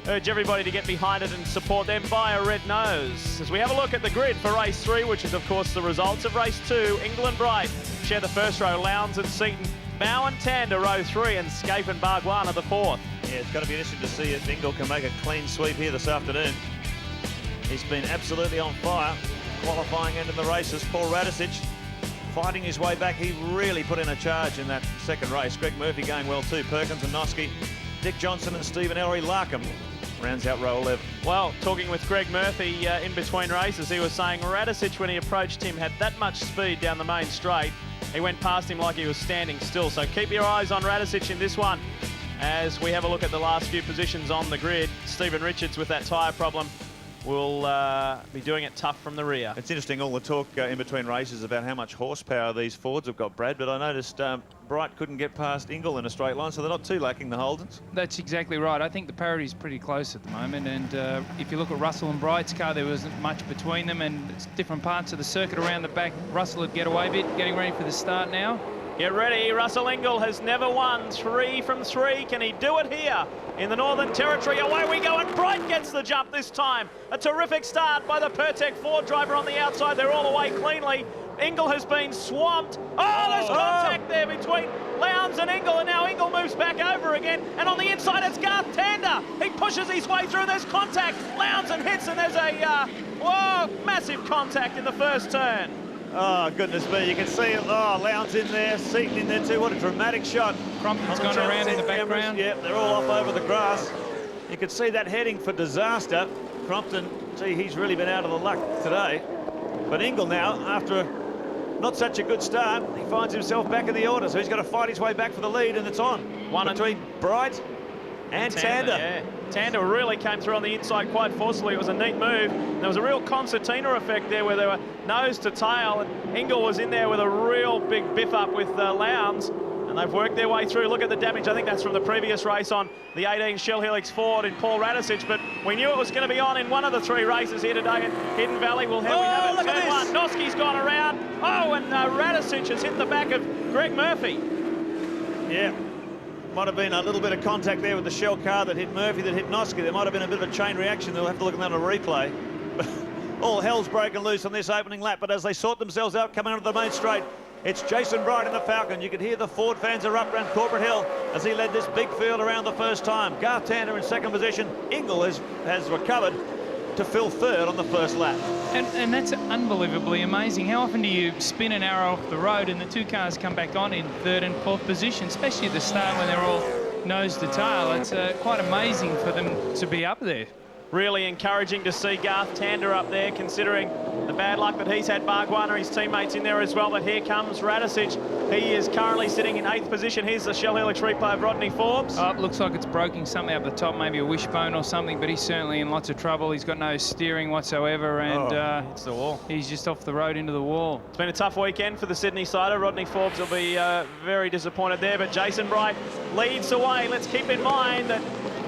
Urge everybody to get behind it and support them via Red Nose. As we have a look at the grid for race 3, which is of course the results of race 2, Ingle and Bright share the first row, Lowndes and Seaton, Bow and Tander row 3, and Scape and Barguana the 4th. Yeah, it's going to be interesting to see if Ingle can make a clean sweep here this afternoon. He's been absolutely on fire, qualifying and in the races. Paul Radicic fighting his way back. He really put in a charge in that second race. Greg Murphy going well too. Perkins and Noski, Dick Johnson and Stephen Ellery. Larkham rounds out row 11. Well, talking with Greg Murphy in between races, he was saying Radicic, when he approached him, had that much speed down the main straight. He went past him like he was standing still. So keep your eyes on Radicic in this one as we have a look at the last few positions on the grid. Stephen Richards with that tyre problem will be doing it tough from the rear. It's interesting, all the talk in between races about how much horsepower these Fords have got, Brad, but I noticed Bright couldn't get past Ingle in a straight line, so they're not too lacking the Holdens. That's exactly right. I think the parity is pretty close at the moment, and if you look at Russell and Bright's car, there wasn't much between them, and it's different parts of the circuit around the back. Russell would get away a bit, getting ready for the start now. Get ready, Russell Ingle has never won 3 from 3. Can he do it here in the Northern Territory? Away we go, and Bright gets the jump this time. A terrific start by the Pertec Ford driver on the outside. They're all away cleanly. Ingle has been swamped. Oh, there's contact there between Lowndes and Ingle, and now Ingle moves back over again. And on the inside, it's Garth Tander. He pushes his way through. There's contact. Lowndes and hits, and there's a massive contact in the first turn. Oh, goodness me, you can see it. Oh, Lowndes in there, Seaton in there too. What a dramatic shot. Crompton's gone around in the background. Yeah, they're all off over the grass. You can see that heading for disaster. Crompton, gee, he's really been out of the luck today. But Ingle now, after not such a good start, he finds himself back in the order, so he's got to fight his way back for the lead, and it's on. One between Bright and Tander. Yeah. Tander really came through on the inside quite forcefully. It was a neat move. There was a real concertina effect there where they were nose to tail, and Ingle was in there with a real big biff up with Lowndes, and they've worked their way through. Look at the damage. I think that's from the previous race on the 18 Shell Helix Ford in Paul Radicic, but we knew it was going to be on in one of the 3 races here today in Hidden Valley. Well, here we have it. Look at Turn this. 1. Noski's gone around. Oh, and Radicic has hit the back of Greg Murphy. Yeah. Might have been a little bit of contact there with the Shell car that hit Murphy, that hit Noski. There might have been a bit of a chain reaction. They'll have to look at that on a replay. But all hell's broken loose on this opening lap. But as they sort themselves out, coming onto the main straight, it's Jason Bright in the Falcon. You could hear the Ford fans are up around Corporate Hill as he led this big field around the first time. Garth Tander in second position. Ingle has recovered to fill third on the first lap. And that's unbelievably amazing. How often do you spin an arrow off the road and the 2 cars come back on in 3rd and 4th position, especially at the start when they're all nose to tail? It's quite amazing for them to be up there. Really encouraging to see Garth Tander up there, considering the bad luck that he's had. Barguana, his teammates in there as well, but here comes Radicic. He is currently sitting in 8th position. Here's the Shell Helix replay of Rodney Forbes. Oh, it looks like it's broken something up the top, maybe a wishbone or something, but he's certainly in lots of trouble. He's got no steering whatsoever, and it's the wall. He's just off the road into the wall. It's been a tough weekend for the Sydney sider. Rodney Forbes will be very disappointed there, but Jason Bright leads away. Let's keep in mind that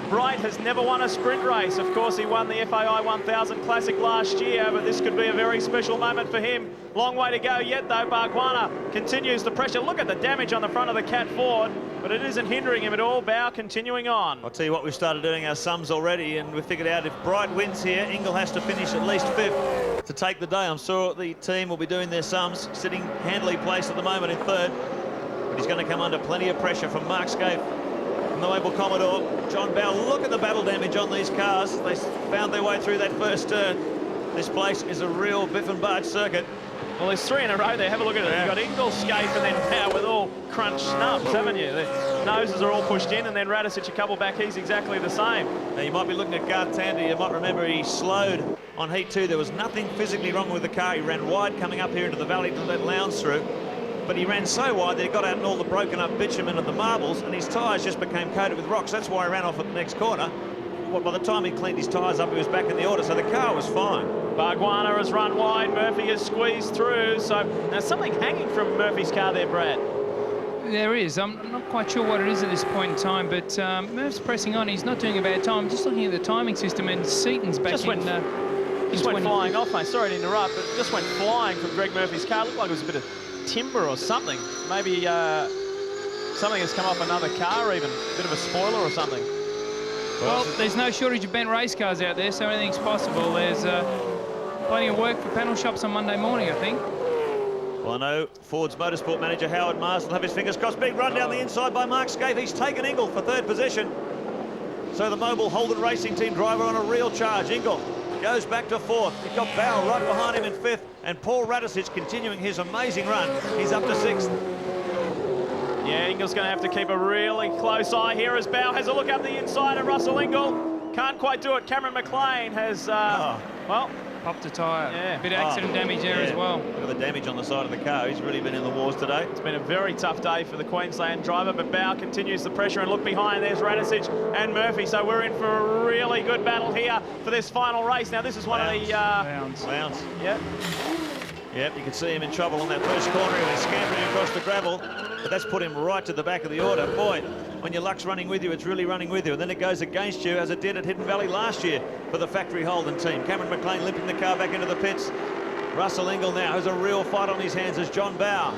Bright has never won a sprint race. Of course, he won the FAI 1000 Classic last year, but this could be a very special moment for him. Long way to go yet, though. Barguana continues the pressure. Look at the damage on the front of the Cat Ford, but it isn't hindering him at all. Bow continuing on. I'll tell you what, we've started doing our sums already, and we've figured out if Bright wins here, Ingle has to finish at least 5th to take the day. I'm sure the team will be doing their sums, sitting handily placed at the moment in 3rd, but he's going to come under plenty of pressure from Mark Scape from the Wable Commodore. John Bell, look at the battle damage on these cars. They found their way through that first turn. This place is a real biff and barge circuit. Well, there's 3 in a row there. Have a look at it. You've got Ingle, Scape, and then Bow with all crunched snubs, haven't you? The noses are all pushed in, and then Radicic a couple back. He's exactly the same. Now, you might be looking at Garth Tander. You might remember he slowed on heat 2. There was nothing physically wrong with the car. He ran wide coming up here into the valley to let Lowndes through. But he ran so wide that he got out in all the broken up bitumen and the marbles, and his tyres just became coated with rocks. That's why he ran off at the next corner. Well, by the time he cleaned his tyres up, he was back in the order, so the car was fine. Barguana has run wide. Murphy has squeezed through. So now something hanging from Murphy's car there, Brad. There is. I'm not quite sure what it is at this point in time, but Murph's pressing on. He's not doing a bad time. Just looking at the timing system, and Seaton's back in. Just went flying off, mate. Sorry to interrupt, but just went flying from Greg Murphy's car. Looked like it was a bit of timber or something. Maybe something has come off another car even. A bit of a spoiler or something. Well, there's no shortage of bent race cars out there, so anything's possible. There's plenty of work for panel shops on Monday morning, I think. Well, I know Ford's motorsport manager Howard Mars will have his fingers crossed. Big run down the inside by Mark Scaife. He's taken Ingle for third position. So the Mobile Holden Racing Team driver on a real charge. Ingle goes back to fourth. He's got Bauer right behind him in fifth, and Paul Radicic continuing his amazing run. He's up to sixth. Yeah, Ingle's going to have to keep a really close eye here as Bauer has a look up the inside at Russell Ingle. Can't quite do it. Cameron McLean has, well... Popped a tyre. Yeah. Bit of accident damage there as well. Look at the damage on the side of the car. He's really been in the wars today. It's been a very tough day for the Queensland driver, but Bauer continues the pressure, and look behind, there's Radicic and Murphy. So we're in for a really good battle here for this final race. Now, this is one of the... Bounce. Yep. Yep, you can see him in trouble on that first corner. He was scampering across the gravel, but that's put him right to the back of the order. Boy, when your luck's running with you, it's really running with you. And then it goes against you, as it did at Hidden Valley last year for the factory Holden team. Cameron McLean limping the car back into the pits. Russell Ingle now has a real fight on his hands as John Bauer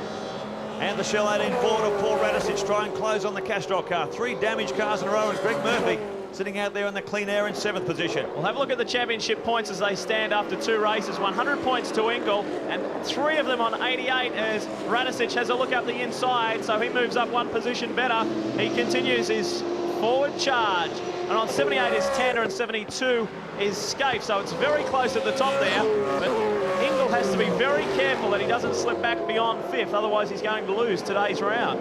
and the Shell 18 Ford of Paul Radicic try and close on the Castrol car. 3 damaged cars in a row, and Greg Murphy sitting out there in the clean air in 7th position. We'll have a look at the championship points as they stand after 2 races. 100 points to Ingle, and 3 of them on 88 as Radicic has a look up the inside, so he moves up 1 position better. He continues his forward charge, and on 78 is Tander and 72 is Scaife, so it's very close at the top there, but Ingle has to be very careful that he doesn't slip back beyond 5th, otherwise he's going to lose today's round.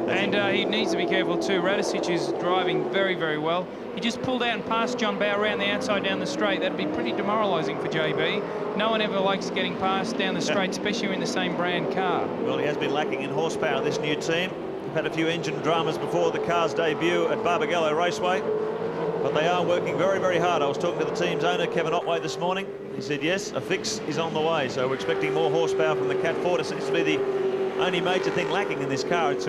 And he needs to be careful too. Radicic is driving very, very well. He just pulled out and passed John Bauer around the outside down the straight. That'd be pretty demoralising for JB. No one ever likes getting passed down the straight, especially in the same brand car. Well, he has been lacking in horsepower, this new team. We've had a few engine dramas before the car's debut at Barbagallo Raceway, but they are working very, very hard. I was talking to the team's owner, Kevin Otway, this morning. He said, yes, a fix is on the way, so we're expecting more horsepower from the Cat Ford. It seems to be the only major thing lacking in this car. Its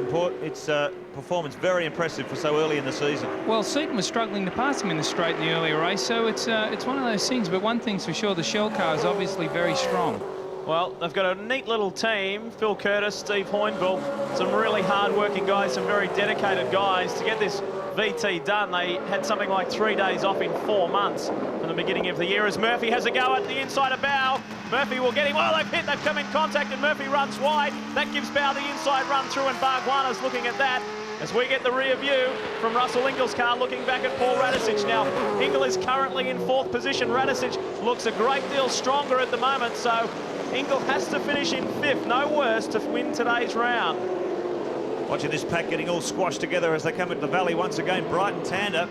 performance very impressive for so early in the season. Well, Seaton was struggling to pass him in the straight in the earlier race, so it's one of those things. But one thing's for sure, the Shell car is obviously very strong. Well, they've got a neat little team. Phil Curtis, Steve Hoinville, some really hard-working guys, some very dedicated guys to get this VT done. They had something like 3 days off in 4 months from the beginning of the year as Murphy has a go at the inside of Bauer. Murphy will get him. Oh, they've come in contact and Murphy runs wide. That gives Bauer the inside run through, and Barguana's looking at that as we get the rear view from Russell Ingle's car looking back at Paul Radicic. Now, Ingle is currently in 4th position. Radicic looks a great deal stronger at the moment, so Ingle has to finish in 5th, no worse, to win today's round. Watching this pack getting all squashed together as they come into the valley once again. Bright and Tander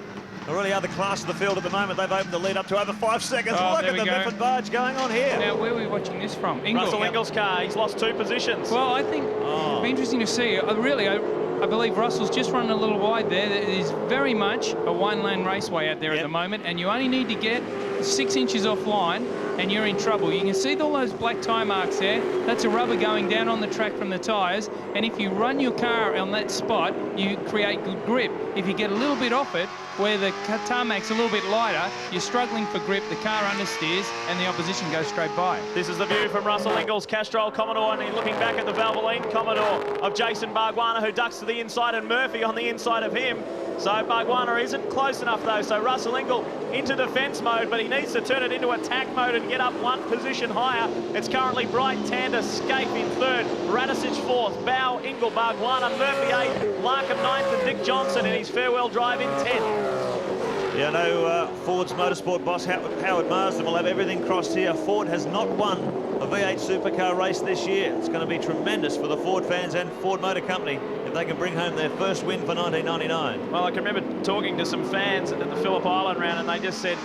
are really are the class of the field at the moment. They've opened the lead up to over 5 seconds. Oh, look at the Bifford barge going on here. Now, where are we watching this from? Ingle. Russell Ingle's car, he's lost 2 positions. Well, I think it'll be interesting to see. I believe Russell's just running a little wide there. It is very much a one-lane raceway out there at the moment, and you only need to get 6 inches offline and you're in trouble. You can see all those black tyre marks there. That's a rubber going down on the track from the tyres, and if you run your car on that spot, you create good grip. If you get a little bit off it, where the tarmac's a little bit lighter, you're struggling for grip, the car understeers, and the opposition goes straight by. This is the view from Russell Ingle's Castrol Commodore, and looking back at the Valvoline Commodore of Jason Barguana, who ducks to the inside, and Murphy on the inside of him. So Barguana isn't close enough though, so Russell Ingle into defence mode, but he needs to turn it into attack mode and get up 1 position higher. It's currently Bright, Tander, Scaife in 3rd, Radicic 4th, Bauer, Ingle, Barguana, Murphy 8th, Larkham 9th, and Dick Johnson in his farewell drive in 10th. Yeah, I know Ford's motorsport boss Howard Marsden will have everything crossed here. Ford has not won a V8 supercar race this year. It's going to be tremendous for the Ford fans and Ford Motor Company if they can bring home their first win for 1999. Well, I can remember talking to some fans at the Phillip Island round, and they just said,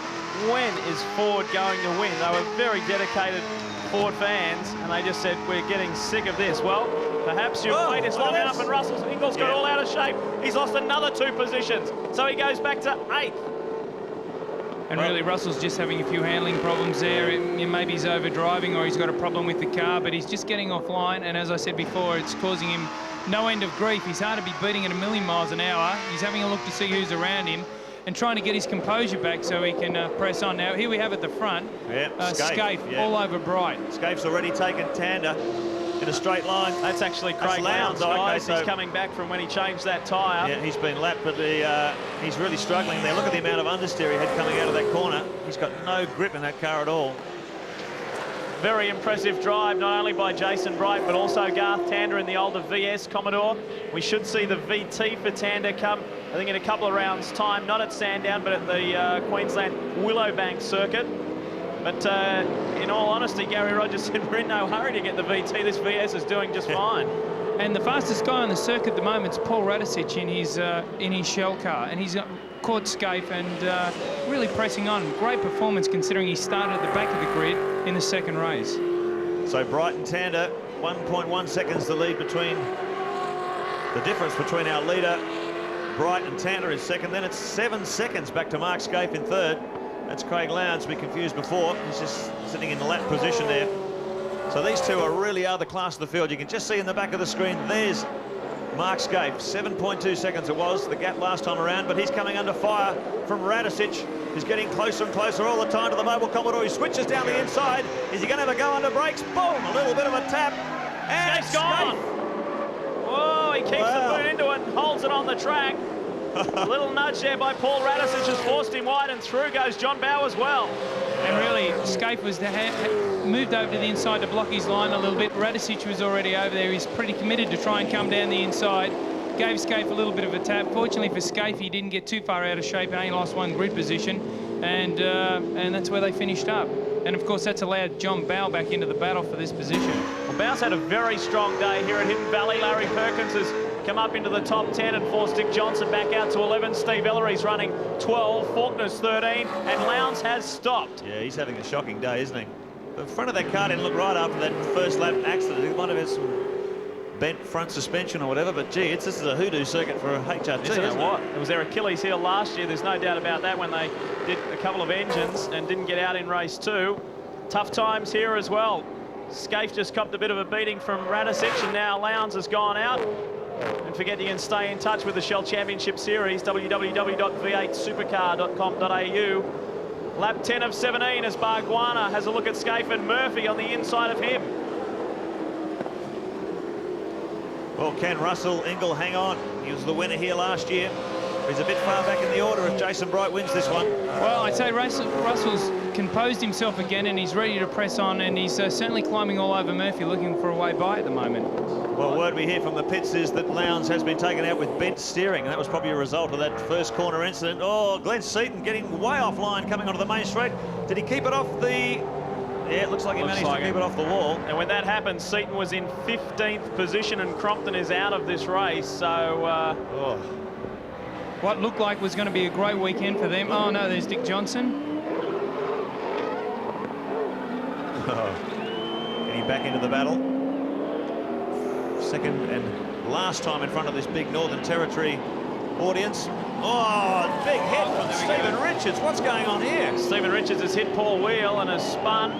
when is Ford going to win? They were very dedicated Ford fans, and they just said, we're getting sick of this. Well, perhaps your wait is long enough, and Russell Ingle's got all out of shape. He's lost another 2 positions, so he goes back to 8th. And really, Russell's just having a few handling problems there. Maybe he's over-driving or he's got a problem with the car, but he's just getting offline. And as I said before, it's causing him no end of grief. He's hard to be beating at 1,000,000 miles an hour. He's having a look to see who's around him and trying to get his composure back so he can press on. Now, here we have at the front, Scaife all over Bright. Scaife's already taken Tander. in a straight line. That's actually Craig Lowndes, Okay, guys. so he's coming back from when he changed that tyre. yeah, he's been lapped, but he's really struggling there. Look at the amount of understeer he had coming out of that corner. He's got no grip in that car at all. Very impressive drive, not only by Jason Bright, but also Garth Tander in the older VS Commodore. We should see the VT for Tander come, I think, in a couple of rounds' time, not at Sandown, but at the Queensland Willowbank circuit. But in all honesty, Gary Rogers said we're in no hurry to get the VT. This VS is doing just fine. And the fastest guy on the circuit at the moment is Paul Radicic in his shell car, and he's caught Scaife and really pressing on. Great performance considering he started at the back of the grid in the second race. So Bright and Tander, 1.1 seconds the lead between, the difference between our leader, Bright, and Tander is second. Then it's 7 seconds back to Mark Scaife in third. That's Craig Lowndes, we confused before. He's just sitting in the lap position there. So these two really are the class of the field. You can just see in the back of the screen, there's Mark Scaife. 7.2 seconds it was, the gap last time around, but he's coming under fire from Radicic. He's getting closer and closer all the time to the Mobile Commodore. He switches down the inside. Is he going to have a go under brakes? Boom! A little bit of a tap. And Scaife's gone. Whoa, he keeps the boot into it and holds it on the track. A little nudge there by Paul Radicic has forced him wide, and through goes John Bowe as well. And really, Scaife was moved over to the inside to block his line a little bit. Radicic was already over there. He's pretty committed to try and come down the inside. Gave Scaife a little bit of a tap. Fortunately for Scaife, he didn't get too far out of shape and only lost one grid position. And that's where they finished up. And of course, that's allowed John Bowe back into the battle for this position. Well, Bowe's had a very strong day here at Hidden Valley. Larry Perkins has come up into the top 10 and forced Dick Johnson back out to 11. Steve Ellery's running 12, Faulkner's 13, and Lowndes has stopped. Yeah, he's having a shocking day, isn't he? The front of that car didn't look right after that first lap accident. He might have had some bent front suspension or whatever, but gee, this is a hoodoo circuit for a HRT, You know what? It was their Achilles heel last year. There's no doubt about that when they did a couple of engines and didn't get out in race 2. Tough times here as well. Scaife just copped a bit of a beating from Radicic, and now Lowndes has gone out. Don't forget you can stay in touch with the Shell Championship Series, www.v8supercar.com.au. Lap 10 of 17 as Bargwanna has a look at Scaife and Murphy on the inside of him. Well, can Russell Ingall hang on? He was the winner here last year. He's a bit far back in the order if Jason Bright wins this one. Well, I'd say Russell's composed himself again, and he's ready to press on, and he's certainly climbing all over Murphy, looking for a way by at the moment. Well, word we hear from the pits is that Lowndes has been taken out with bent steering, and that was probably a result of that first corner incident. Oh, Glenn Seaton getting way offline coming onto the main straight. Did he keep it off the... Yeah, it looks like he managed to keep it off the wall. And when that happened, Seaton was in 15th position, and Crompton is out of this race, so... What looked like was going to be a great weekend for them. Oh, no, there's Dick Johnson. Getting back into the battle. Second and last time in front of this big Northern Territory audience. Oh, big hit from Stephen Richards. What's going on here? Stephen Richards has hit Paul Wheel and has spun.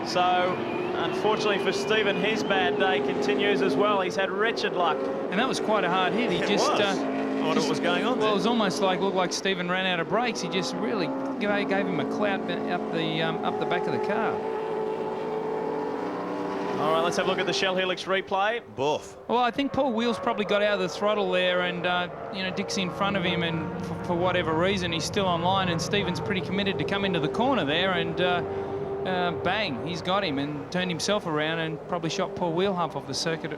So, unfortunately for Stephen, his bad day continues as well. He's had wretched luck. And that was quite a hard hit. He I wonder what was going on there. Well, it was almost like, looked like Stephen ran out of brakes. He just really gave him a clout up the back of the car. All right, let's have a look at the Shell Helix replay. Boof. Well, I think Paul Wheel's probably got out of the throttle there, and you know, Dick's in front of him, and for whatever reason he's still online, and Stephen's pretty committed to come into the corner there, and bang, he's got him and turned himself around and probably shot Paul Wheel half off the circuit.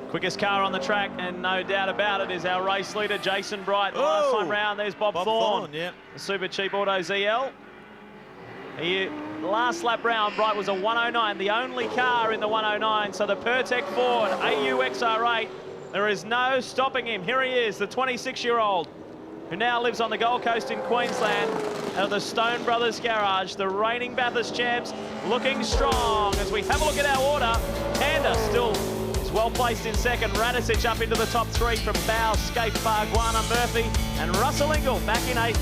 Quickest car on the track, and no doubt about it, is our race leader, Jason Bright. Last time round, there's Bob Thorne. Yeah. The Super Cheap Auto ZL. Last lap round, Bright was a 109, the only car in the 109. So the Pertec Ford AU XR8, there is no stopping him. Here he is, the 26-year-old, who now lives on the Gold Coast in Queensland, out of the Stone Brothers Garage, the reigning Bathurst champs, looking strong. As we have a look at our order, Tander still is well placed in second. Radicic up into the top 3 from Bowe, Scaife, Bargwanna, Murphy, and Russell Ingall back in 8th.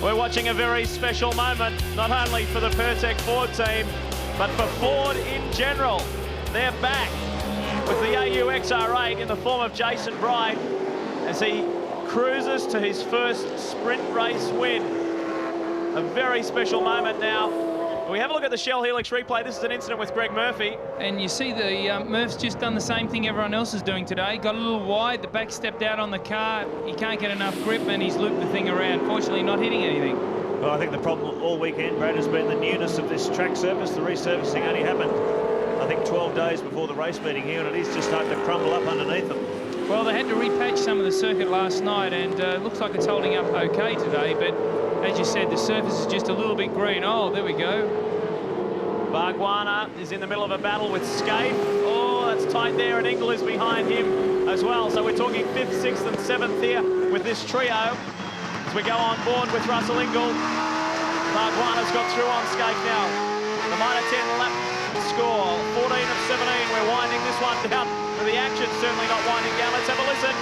We're watching a very special moment, not only for the Pertec Ford team, but for Ford in general. They're back with the AU XR8 in the form of Jason Bright as he cruises to his first sprint race win. A very special moment now. We have a look at the Shell Helix replay. This is an incident with Greg Murphy. And you see the Murph's just done the same thing everyone else is doing today. Got a little wide, the back stepped out on the car. He can't get enough grip and he's looped the thing around. Fortunately, not hitting anything. Well, I think the problem all weekend, Brad, has been the newness of this track surface. The resurfacing only happened, I think, 12 days before the race meeting here, and it is just starting to crumble up underneath them. Well, they had to repatch some of the circuit last night, and looks like it's holding up okay today, but as you said, the surface is just a little bit green. Oh, there we go. Bargwanna is in the middle of a battle with Scaife. Oh, that's tight there, and Engel is behind him as well. So we're talking 5th, 6th and 7th here with this trio. As we go on board with Russell Ingall. Bargwanna's got through on Scaife now. The minor 10 lap score, 14 of 17. We're winding this one down, but the action's certainly not winding down. Let's have a listen.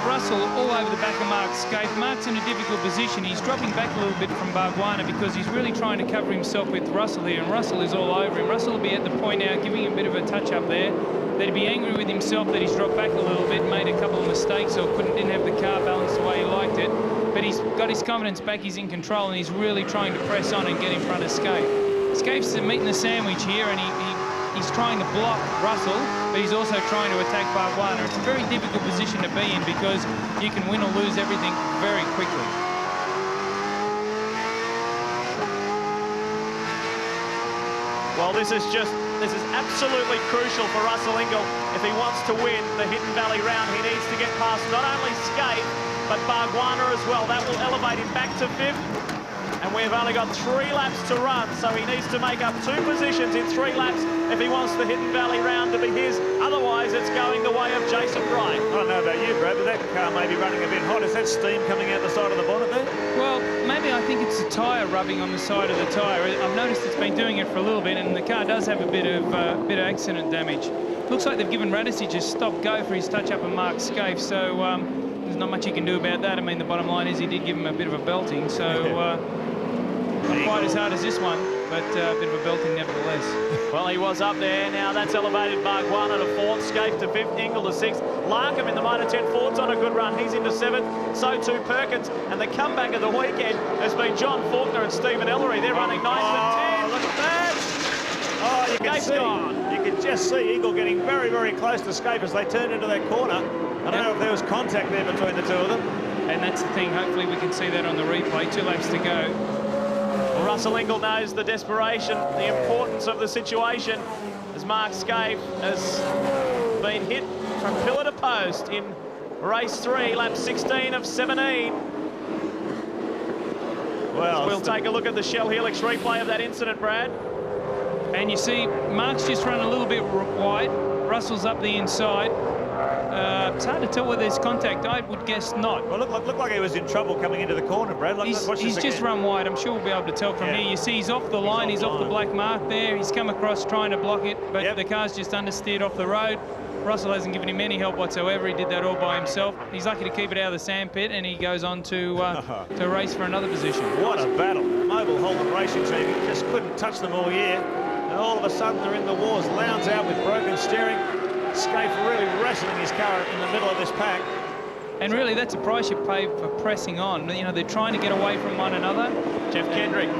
Russell all over the back of Mark's Scaife. Mark's in a difficult position. He's dropping back a little bit from Bargwanna because he's really trying to cover himself with Russell here, and Russell is all over him. Russell will be at the point now giving him a bit of a touch up there. That he'd be angry with himself that he's dropped back a little bit, made a couple of mistakes or didn't have the car balanced the way he liked it. But he's got his confidence back, he's in control, and he's really trying to press on and get in front of Scaife. Scaife's meeting the sandwich here, and he's trying to block Russell, but he's also trying to attack Bargwanna. It's a very difficult position to be in because you can win or lose everything very quickly. Well, this is absolutely crucial for Russell Ingall. If he wants to win the Hidden Valley round, he needs to get past not only Scaife, but Bargwanna as well. That will elevate him back to 5th. And we've only got 3 laps to run, so he needs to make up 2 positions in 3 laps if he wants the Hidden Valley round to be his. Otherwise, it's going the way of Jason Bright. I don't know about you, Brad, but that car may be running a bit hot. Is that steam coming out the side of the bonnet there? Well, maybe I think it's the tyre rubbing on the side of the tyre. I've noticed it's been doing it for a little bit, and the car does have a bit of accident damage. Looks like they've given Radisich a stop-go for his touch-up and Mark Scaife, so there's not much you can do about that. I mean, the bottom line is he did give him a bit of a belting, so... not quite as hard as this one, but a bit of a belting nevertheless. Well, he was up there. Now that's elevated Bargwanna to 4th, Scaife to 5th, Ingall to 6th. Larkham in the minor 10 Ford's on a good run. He's into 7th. So too Perkins. And the comeback of the weekend has been John Faulkner and Stephen Ellery. They're running 9th and 10th. Look at that! Oh, you can see. You can just see Ingall getting very, very close to Scaife as they turn into that corner. I don't know if there was contact there between the two of them. And that's the thing. Hopefully we can see that on the replay. 2 laps to go. Russell Ingall knows the desperation, the importance of the situation, as Mark Scaife has been hit from pillar to post in race 3, lap 16 of 17. Well, we'll take a look at the Shell Helix replay of that incident, Brad. And you see Mark's just run a little bit wide. Russell's up the inside. It's hard to tell whether there's contact. I would guess not. Well, looked like he was in trouble coming into the corner, Brad. He's just run wide. I'm sure we'll be able to tell from here. You see he's off the line. He's off the black mark there. He's come across trying to block it, but the car's just understeered off the road. Russell hasn't given him any help whatsoever. He did that all by himself. He's lucky to keep it out of the sandpit, and he goes on to race for another position. What a battle. Mobile Holden Racing team just couldn't touch them all year. And all of a sudden they're in the wars. Lowndes out with broken steering. Scaife really wrestling his car in the middle of this pack. And really, that's a price you pay for pressing on. You know, they're trying to get away from one another. Jeff Kendrick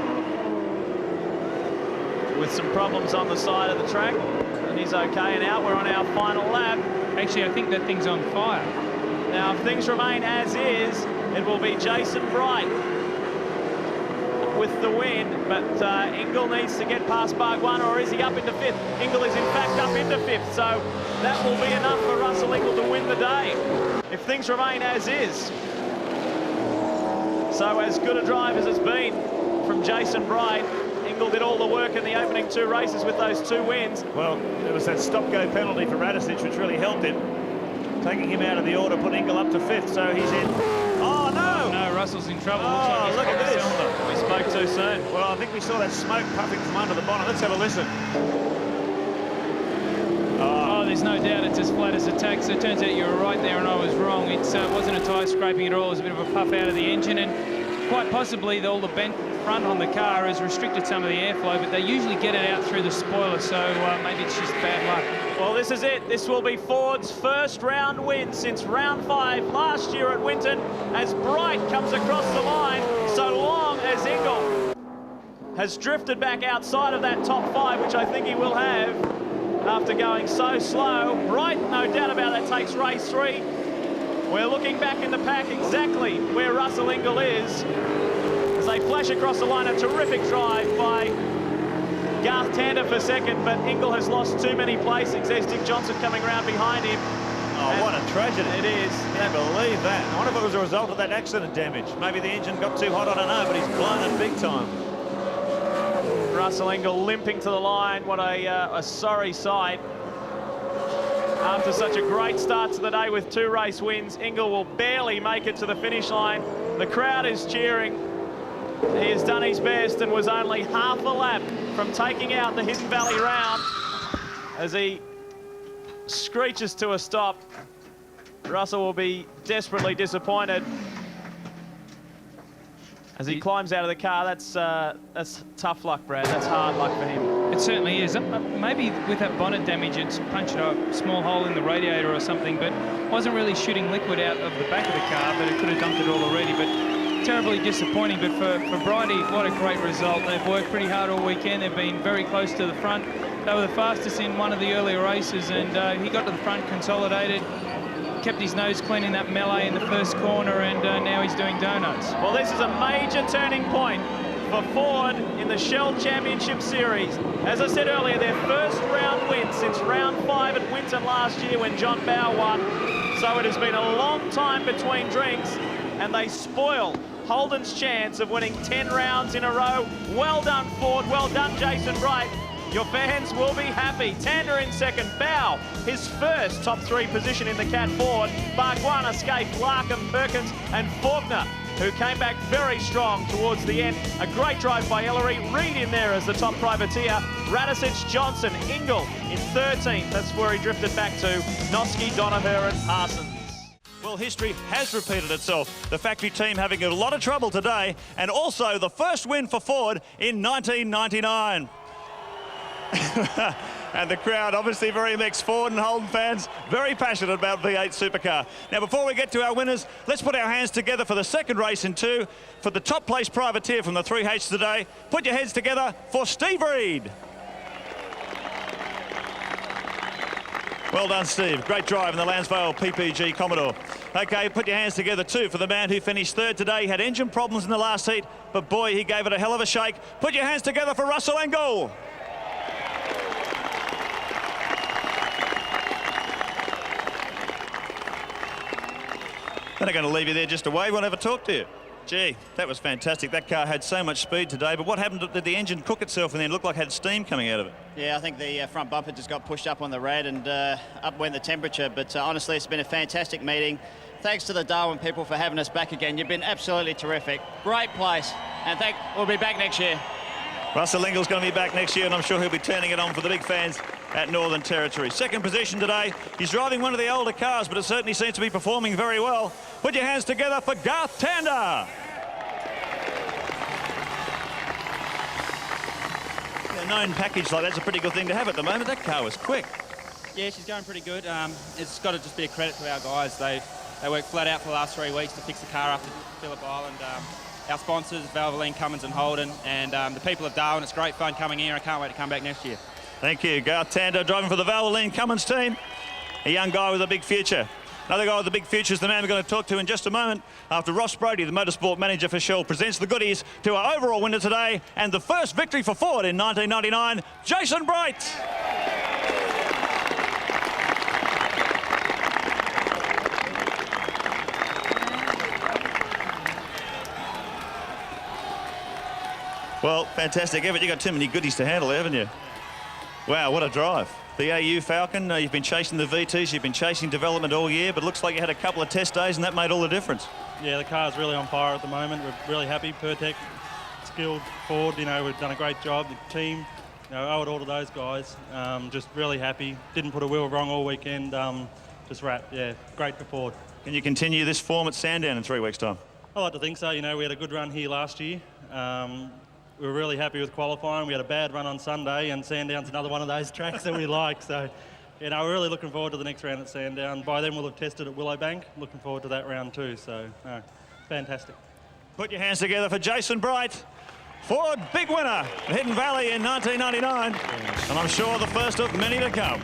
with some problems on the side of the track. And he's okay now. We're on our final lap. Actually, I think that thing's on fire. Now, if things remain as is, it will be Jason Bright with the win, but Ingall needs to get past Bargwanna, or is he up into 5th? Ingall is in fact up into 5th, so that will be enough for Russell Ingall to win the day if things remain as is. So as good a drive as it's been from Jason Bright, Ingall did all the work in the opening 2 races with those 2 wins. Well, it was that stop-go penalty for Radisich which really helped him, taking him out of the order, put Ingall up to 5th, so he's in. Oh, no! No, Russell's in trouble. Oh, look at this. Cylinder. We spoke too soon. Well, I think we saw that smoke puffing from under the bonnet. Let's have a listen. Oh, there's no doubt it's as flat as a tack. So it turns out you were right there and I was wrong. It wasn't a tyre scraping at all. It was a bit of a puff out of the engine, and quite possibly all the bent front on the car has restricted some of the airflow, but they usually get it out through the spoiler, so maybe it's just bad luck. Well, this is it. This will be Ford's first round win since round 5 last year at Winton, as Bright comes across the line, so long as Ingle has drifted back outside of that top 5, which I think he will have after going so slow. Bright, no doubt about that, takes race 3. We're looking back in the pack exactly where Russell Ingle is as they flash across the line. A terrific drive by Garth Tander for second, but Ingle has lost too many placings. There's Dick Johnson coming around behind him. Oh, what a tragedy. It is. Can't believe that. I wonder if it was a result of that accident damage. Maybe the engine got too hot, I don't know, but he's blown it big time. Russell Ingle limping to the line. What a sorry sight. After such a great start to the day with 2 race wins, Ingle will barely make it to the finish line. The crowd is cheering. He has done his best and was only half a lap from taking out the Hidden Valley round as he screeches to a stop. Russell will be desperately disappointed as he climbs out of the car. That's tough luck, Brad. That's hard luck for him. It certainly is. Maybe with that bonnet damage, it's punched a small hole in the radiator or something, but wasn't really shooting liquid out of the back of the car, but it could have dumped it all already. But terribly disappointing. But for Bridie, what a great result. They've worked pretty hard all weekend. They've been very close to the front. They were the fastest in one of the earlier races, and he got to the front, consolidated, kept his nose clean in that melee in the first corner, and now he's doing donuts. Well, this is a major turning point for Ford in the Shell Championship Series. As I said earlier, their first round win since round 5 at Winton last year when John Bowe won. So it has been a long time between drinks, and they spoil Holden's chance of winning 10 rounds in a row. Well done, Ford. Well done, Jason Bright. Your fans will be happy. Tander in second. Bowe, his first top 3 position in the Cat Ford. Bargwanna escaped Larkham, Perkins and Faulkner, who came back very strong towards the end. A great drive by Ellery. Reed in there as the top privateer. Radicic, Johnson, Ingle in 13th. That's where he drifted back to. Noski, Donaher and Parsons. Well, history has repeated itself. The factory team having a lot of trouble today, and also the first win for Ford in 1999. And the crowd, obviously very mixed. Ford and Holden fans, very passionate about V8 Supercar. Now, before we get to our winners, let's put our hands together for the second race in 2 for the top place privateer from the 3H today. Put your heads together for Steve Reed. Well done, Steve. Great drive in the Lansvale PPG Commodore. Okay, put your hands together too for the man who finished 3rd today. He had engine problems in the last heat, but boy, he gave it a hell of a shake. Put your hands together for Russell Ingle. They're not going to leave you there just to wave. We'll never talk to you. Gee, that was fantastic. That car had so much speed today, but what happened? Did the engine cook itself and then looked like it had steam coming out of it? Yeah, I think the front bumper just got pushed up on the red and up went the temperature. But honestly, it's been a fantastic meeting. Thanks to the Darwin people for having us back again. You've been absolutely terrific. Great place. And we'll be back next year. Russell Ingle's going to be back next year, and I'm sure he'll be turning it on for the big fans at Northern Territory. Second position today. He's driving one of the older cars, but it certainly seems to be performing very well. Put your hands together for Garth Tander. A known package like that's a pretty good thing to have at the moment. That car was quick. Yeah, she's going pretty good. It's got to just be a credit to our guys. They worked flat out for the last 3 weeks to fix the car after Phillip Island. Our sponsors, Valvoline, Cummins and Holden, and the people of Darwin. It's great fun coming here. I can't wait to come back next year. Thank you. Garth Tander driving for the Valvoline Cummins team. A young guy with a big future. Another guy with a big future is the man we're going to talk to in just a moment after Ross Brody, the motorsport manager for Shell, presents the goodies to our overall winner today and the first victory for Ford in 1999, Jason Bright. Well, fantastic, Everett. You got too many goodies to handle, haven't you? Wow, what a drive. the AU Falcon. You've been chasing the VTs, you've been chasing development all year, but it looks like you had a couple of test days and that made all the difference. Yeah, the car's really on fire at the moment. We're really happy. Pertec, skilled Ford, you know, we've done a great job. The team, you know, owe it all to those guys. Just really happy. Didn't put a wheel wrong all weekend. Just wrapped, yeah, great for Ford. Can you continue this form at Sandown in 3 weeks' time? I like to think so. You know, we had a good run here last year. We were really happy with qualifying. We had a bad run on Sunday, and Sandown's another one of those tracks that we like. So, you know, we're really looking forward to the next round at Sandown. By then, we'll have tested at Willowbank. Looking forward to that round too. So, fantastic. Put your hands together for Jason Bright. Ford, big winner at Hidden Valley in 1999. And I'm sure the first of many to come.